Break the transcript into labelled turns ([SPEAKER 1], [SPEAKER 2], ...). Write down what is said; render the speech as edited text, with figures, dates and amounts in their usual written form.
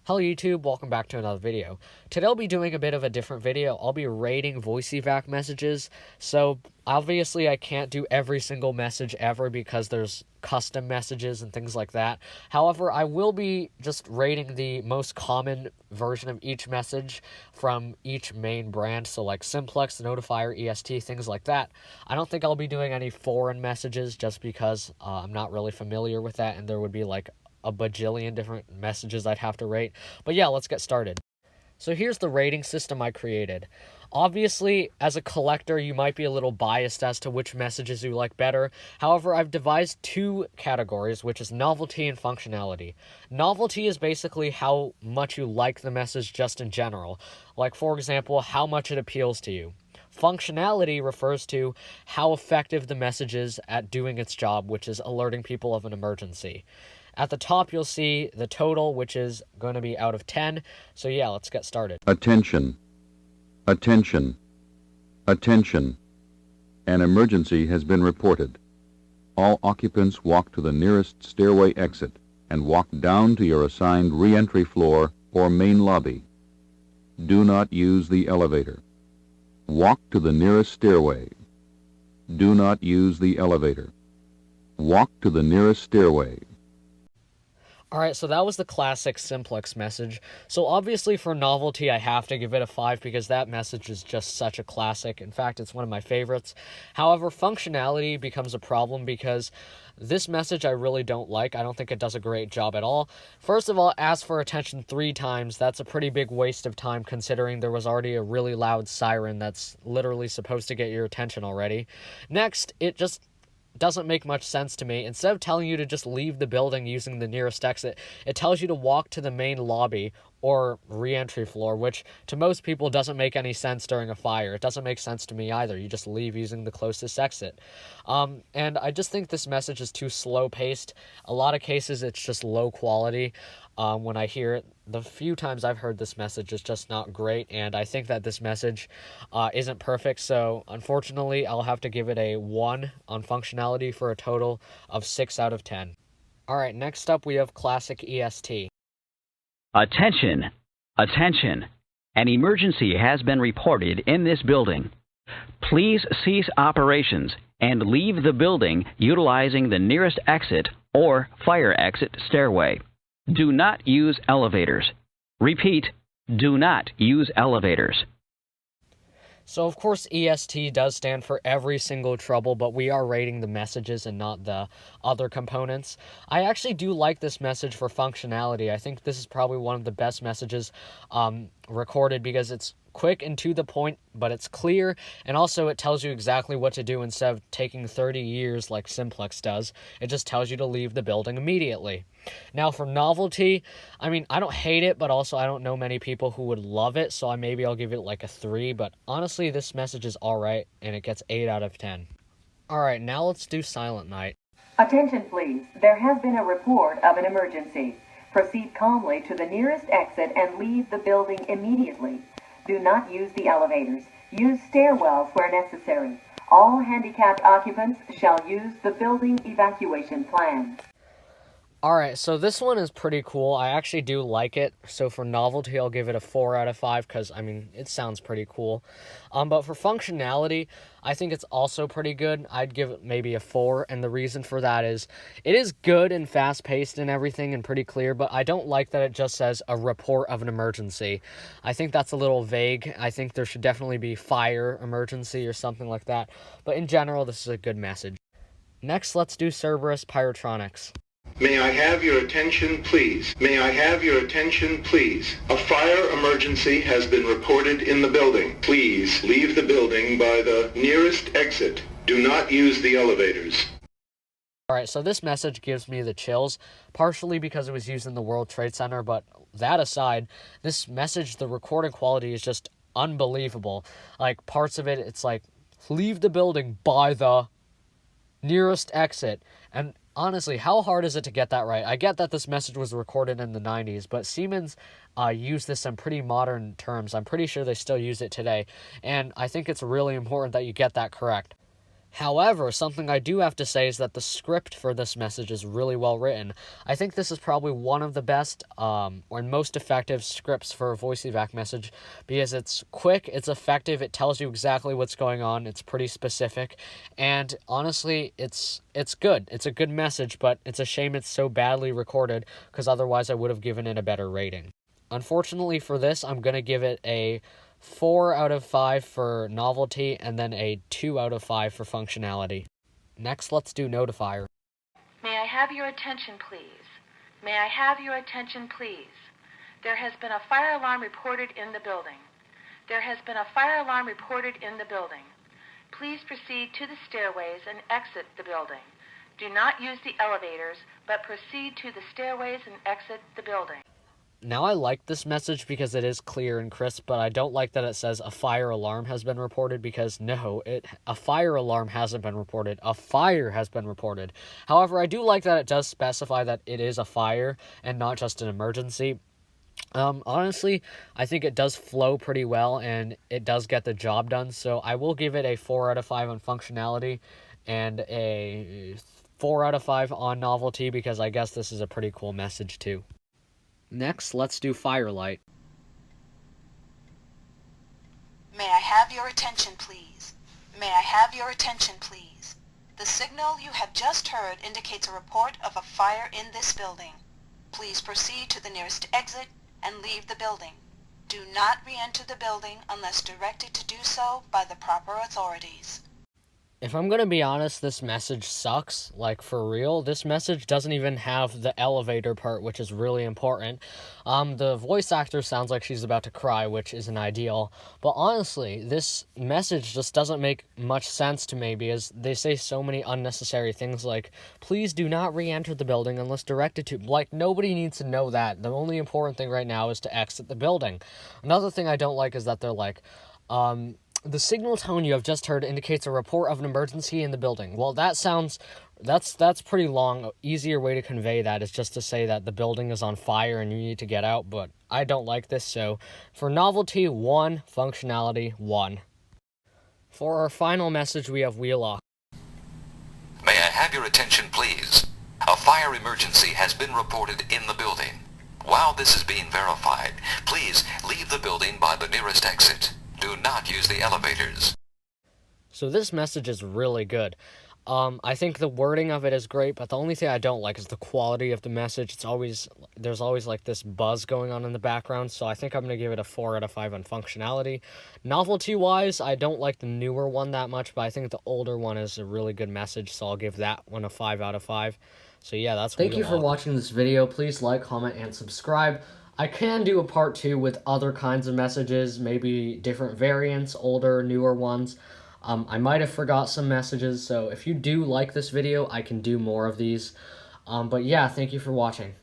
[SPEAKER 1] Hello YouTube, welcome back to another video. Today I'll be doing a bit of a different video. I'll be rating voice evac messages. So obviously I can't do every single message ever because there's custom messages and things like that. However, I will be just rating the most common version of each message from each main brand. So like Simplex, Notifier, EST, things like that. I don't think I'll be doing any foreign messages just because I'm not really familiar with that, and there would be like a bajillion different messages I'd have to rate. But yeah, let's get started. So here's the rating system I created. Obviously, as a collector, you might be a little biased as to which messages you like better. However, I've devised two categories, which is novelty and functionality. Novelty is basically how much you like the message just in general. Like, for example, how much it appeals to you. Functionality refers to how effective the message is at doing its job, which is alerting people of an emergency. At the top, you'll see the total, which is going to be out of 10. So yeah, let's get started.
[SPEAKER 2] Attention. Attention. Attention. An emergency has been reported. All occupants walk to the nearest stairway exit and walk down to your assigned re-entry floor or main lobby. Do not use the elevator. Walk to the nearest stairway. Do not use the elevator. Walk to the nearest stairway.
[SPEAKER 1] Alright, so that was the classic Simplex message. So obviously for novelty, I have to give it a 5 because that message is just such a classic. In fact, it's one of my favorites. However, functionality becomes a problem because this message I really don't like. I don't think it does a great job at all. First of all, ask for attention 3 times. That's a pretty big waste of time considering there was already a really loud siren that's literally supposed to get your attention already. Next, it just doesn't make much sense to me. Instead of telling you to just leave the building using the nearest exit, it tells you to walk to the main lobby or re-entry floor, which to most people doesn't make any sense during a fire. It doesn't make sense to me either. You just leave using the closest exit. And I just think this message is too slow-paced. A lot of cases, it's just low quality. When I hear it, the few times I've heard this message is just not great, and I think that this message isn't perfect, so unfortunately I'll have to give it a 1 on functionality for a total of 6 out of 10. Alright, next up we have classic EST.
[SPEAKER 3] Attention! Attention! An emergency has been reported in this building. Please cease operations and leave the building utilizing the nearest exit or fire exit stairway. Do not use elevators. Repeat, do not use elevators.
[SPEAKER 1] So, of course, EST does stand for every single trouble, but we are rating the messages and not the other components. I actually do like this message for functionality. I think this is probably one of the best messages recorded because it's quick and to the point, but it's clear, and also it tells you exactly what to do instead of taking 30 years like Simplex does. It just tells you to leave the building immediately. Now for novelty, I mean, I don't hate it, but also I don't know many people who would love it, so maybe I'll give it like a 3, but honestly this message is alright, and it gets 8 out of 10. Alright, now let's do Silent Night.
[SPEAKER 4] Attention please, there has been a report of an emergency. Proceed calmly to the nearest exit and leave the building immediately. Do not use the elevators. Use stairwells where necessary. All handicapped occupants shall use the building evacuation plan.
[SPEAKER 1] Alright, so this one is pretty cool. I actually do like it. So for novelty, I'll give it a 4 out of 5 because, I mean, it sounds pretty cool. But for functionality, I think it's also pretty good. I'd give it maybe a 4, and the reason for that is it is good and fast-paced and everything and pretty clear, but I don't like that it just says a report of an emergency. I think that's a little vague. I think there should definitely be fire emergency or something like that. But in general, this is a good message. Next, let's do Cerberus Pyrotronix.
[SPEAKER 5] May I have your attention, please? May I have your attention, please? A fire emergency has been reported in the building. Please leave the building by the nearest exit. Do not use the elevators.
[SPEAKER 1] Alright, so this message gives me the chills, partially because it was used in the World Trade Center, but that aside, this message, the recording quality is just unbelievable. Like, parts of it, it's like, leave the building by the nearest exit, and honestly, how hard is it to get that right? I get that this message was recorded in the 90s, but Siemens used this in pretty modern terms. I'm pretty sure they still use it today, and I think it's really important that you get that correct. However, something I do have to say is that the script for this message is really well written. I think this is probably one of the best or most effective scripts for a voice evac message because it's quick, it's effective, it tells you exactly what's going on, it's pretty specific, and honestly, it's good. It's a good message, but it's a shame it's so badly recorded because otherwise I would have given it a better rating. Unfortunately for this, I'm going to give it a 4 out of 5 for novelty, and then a 2 out of 5 for functionality. Next, let's do notifier.
[SPEAKER 6] May I have your attention, please? May I have your attention, please? There has been a fire alarm reported in the building. There has been a fire alarm reported in the building. Please proceed to the stairways and exit the building. Do not use the elevators, but proceed to the stairways and exit the building.
[SPEAKER 1] Now, I like this message because it is clear and crisp, but I don't like that it says a fire alarm has been reported because no, a fire alarm hasn't been reported. A fire has been reported. However, I do like that it does specify that it is a fire and not just an emergency. Honestly, I think it does flow pretty well and it does get the job done, so I will give it a 4 out of 5 on functionality and a 4 out of 5 on novelty because I guess this is a pretty cool message too. Next, let's do Firelight.
[SPEAKER 7] May I have your attention, please? May I have your attention, please? The signal you have just heard indicates a report of a fire in this building. Please proceed to the nearest exit and leave the building. Do not re-enter the building unless directed to do so by the proper authorities.
[SPEAKER 1] If I'm gonna be honest, this message sucks, like for real. This message doesn't even have the elevator part, which is really important. The voice actor sounds like she's about to cry, which isn't ideal. But honestly, this message just doesn't make much sense to me because they say so many unnecessary things like, please do not re-enter the building unless directed to. Like, nobody needs to know that. The only important thing right now is to exit the building. Another thing I don't like is that they're like, the signal tone you have just heard indicates a report of an emergency in the building. Well, that's pretty long. Easier way to convey that is just to say that the building is on fire and you need to get out, but I don't like this, so for novelty, 1, functionality, 1. For our final message, we have Wheelock.
[SPEAKER 8] May I have your attention, please? A fire emergency has been reported in the building. While this is being verified, please leave the building by the nearest exit. Do not use the elevators.
[SPEAKER 1] So this message is really good. I think the wording of it is great, but the only thing I don't like is the quality of the message. There's always like this buzz going on in the background, so I think I'm going to give it a 4 out of 5 on functionality. Novelty-wise, I don't like the newer one that much, but I think the older one is a really good message, so I'll give that one a 5 out of 5. So yeah, that's Thank you for watching this video. Please like, comment, and subscribe. I can do a part 2 with other kinds of messages, maybe different variants, older, newer ones. I might have forgot some messages, so if you do like this video, I can do more of these. But yeah, thank you for watching.